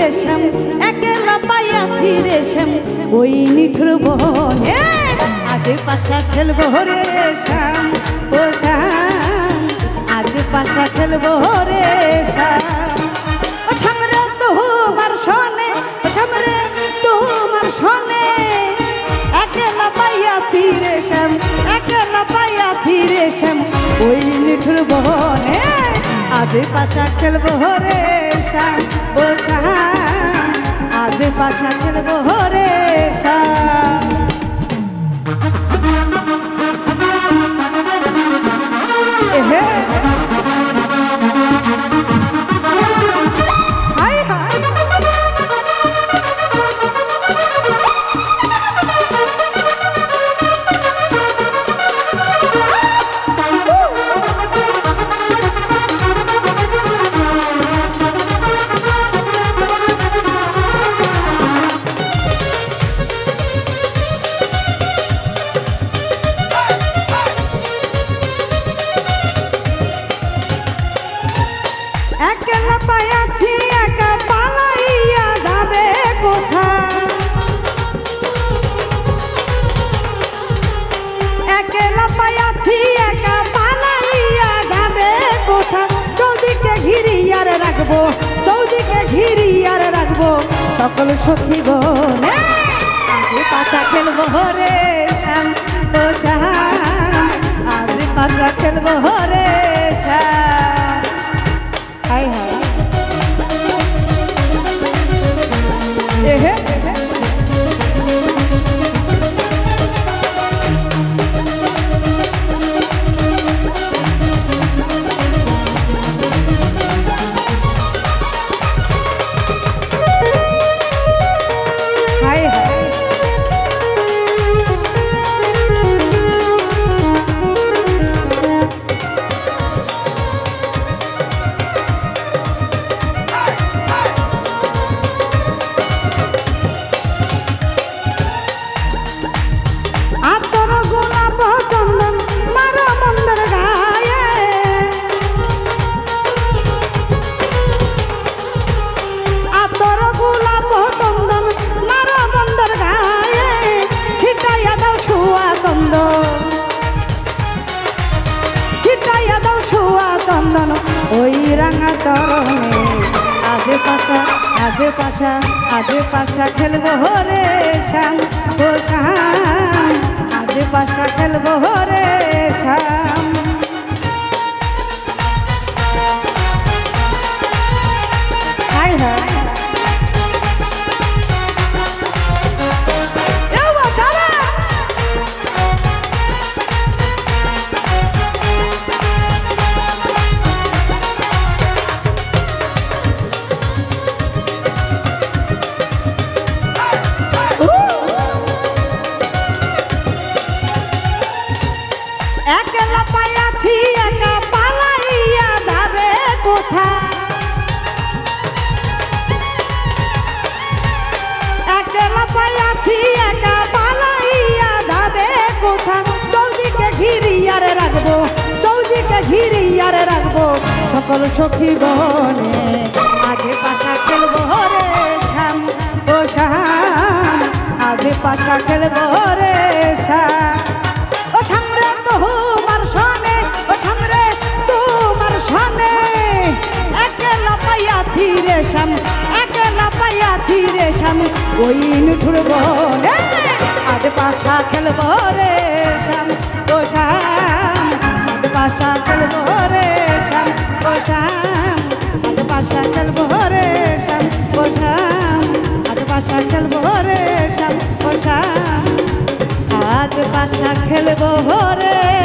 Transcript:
রে শ্যাম, একলা পাইয়াছি রে শ্যাম ওই নিঠুর বনে। আজ পাশা খেলবো রে শ্যাম ও শ্যাম, আজ পাশা খেলবো রে শ্যাম। ও শ্যাম রে তোমার সনে, ও শ্যাম রে তোমার সনে, একলা পাইয়াছি রে শ্যাম, একলা পাইয়াছি রে শ্যাম ওই নিঠুর বনে। আজ পাশা খেলবো রে শ্যাম ও শ্যাম, আজ পাশা খেলবো রে শ্যাম। একলা পাইয়াছি একা পালাইয়া যাবে কোথায়, একলা পাইয়াছি একা পালাইয়া যাবে কোথায়। চৌদিকে ঘিরিয়ার রাখবো, চৌদিকে ঘিরিয়ার রাখবো সকল সখী গনে। আজ পাশা খেলবো রে শ্যাম ও শ্যাম, আজ পাশা খেলবো রে শ্যাম। হাই হাই ওই রাঙা চরণে। আজ পাশা, আজ পাশা, আজ পাশা খেলবো রে শ্যাম ও শ্যাম, আজ পাশা খেলবো রে শ্যাম। হাই হাই একলা পাইয়াছি একা পালাইয়া যাবে কোথায়, একলা পাইয়াছি একা পালাইয়া যাবে কোথায়। চৌদিকে ঘিরিয়ার রাখবো, চৌদিকে ঘিরিয়ার রাখবো সকল সখী গনে। আগে পাশা খেলবো রে শ্যাম ও শ্যাম, আগে পাশা খেলবো রে শ্যাম। ও শ্যাম রে তোমার সনে, ও শ্যাম রে তোমার সনে, একলা পাইয়াছি রে শ্যাম, একলা পাইয়াছি রে শ্যাম ওই নিঠুর বনে। আজ পাশা খেলবো রে শ্যাম ও শ্যাম, আজ পাশা খেলবো রে শ্যাম ও শ্যাম, আজ পাশা খেলবো রে শ্যাম ও শ্যাম, আজ পাশা খেলবো রে শ্যাম ও শ্যাম, আজ পাশা খেলবো রে।